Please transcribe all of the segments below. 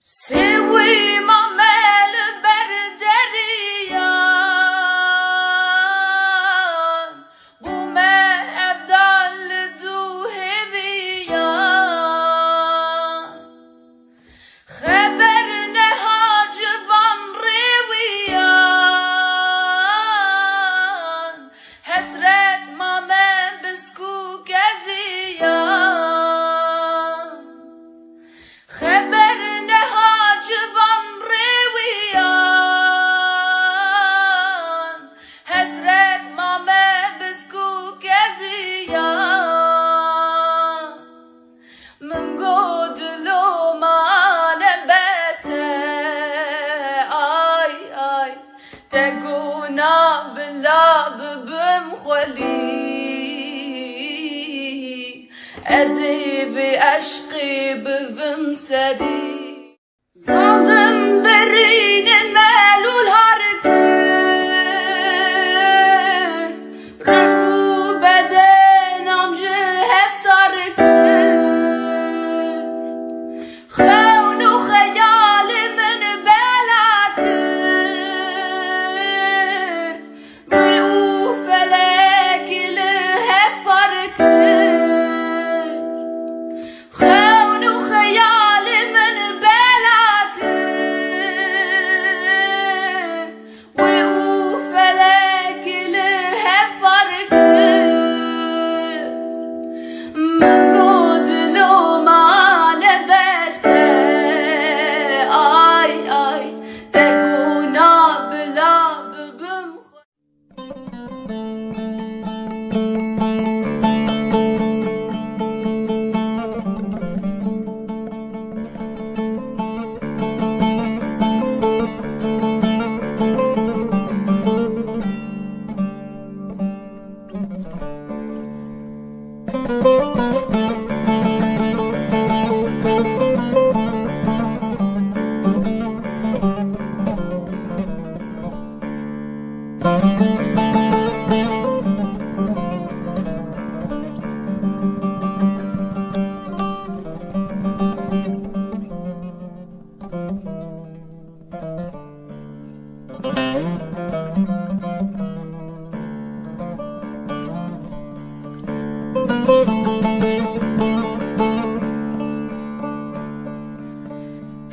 سوی مامل بردریان بومه افدال دو هویان خبر نهاج وان رویان حسرت مامه بسکو گزیان خبر ازی و عشقی بوم سری ظالم برین ملول هرکن رحو بدنم جه سرکن خون و خیال من بلکن روی او فلک له فرکن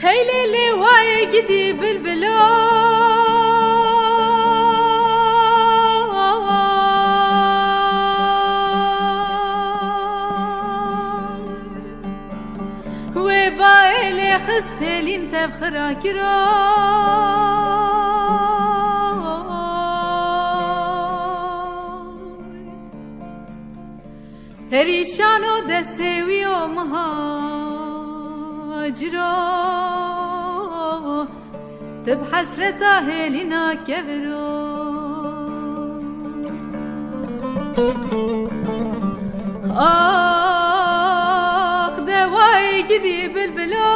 Hey leyli vay gidi bülbülü ve baile xselin tebxira kira perişan o desevi o مهاجرا تب حسرتا هلنا كبرو آخ دواي جدي بالبلو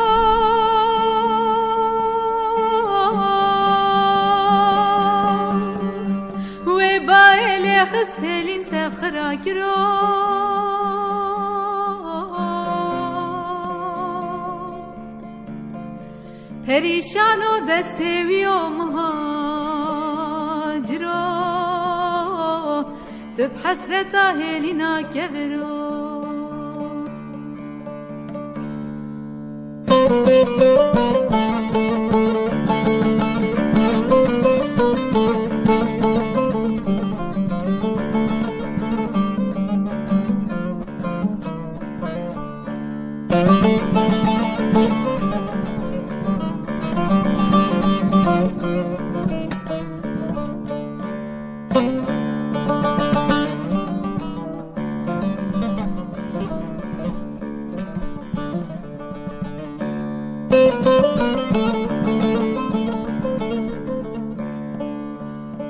وبايلي خسهلين تفخرا كرو perişan o desevi o muhaciro tüp hasreta helina kevero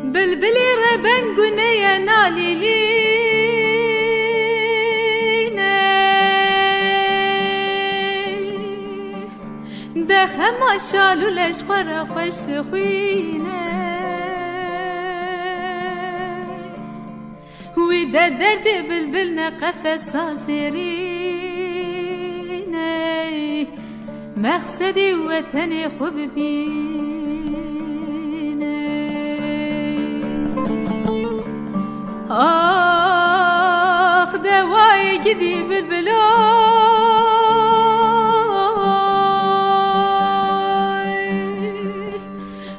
بلبلي ربن قنية ناليليني دخم شالو لش خورا خوش تخويني ودا درد بلبلنا قفص صاصريني مقصدی وطن خوب بینه آخ دوای گدی بلبلای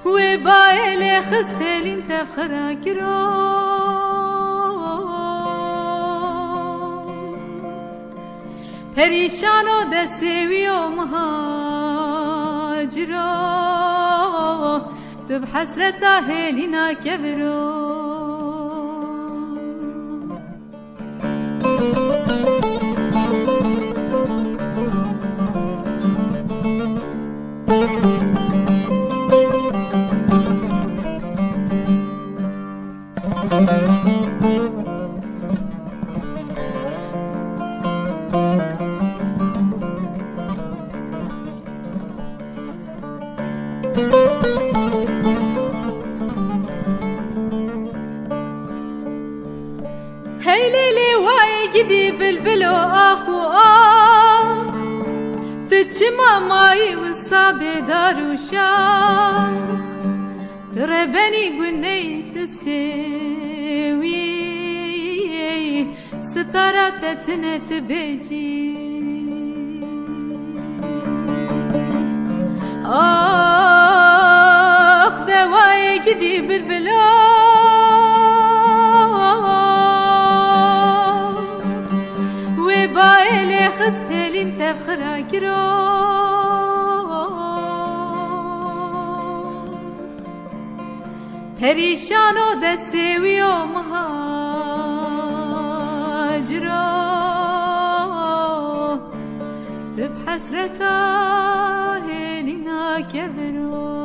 و بایل خستلین تفخرا کرا پریشان و دستوی و مهاجرا تو بحسرت هلینا کبرو هی لیلی وای گدی بلبل و آخ و آخ تجمع مایی و صابه دار و شاخ تربني قني تسوي ستارة تنت بيجي آخ دواي قدي بالبلا وبايلي خستلي انت بخرا كرا پریشان و دستوی و مهاجرا تو بحسرتا هلینا کبرو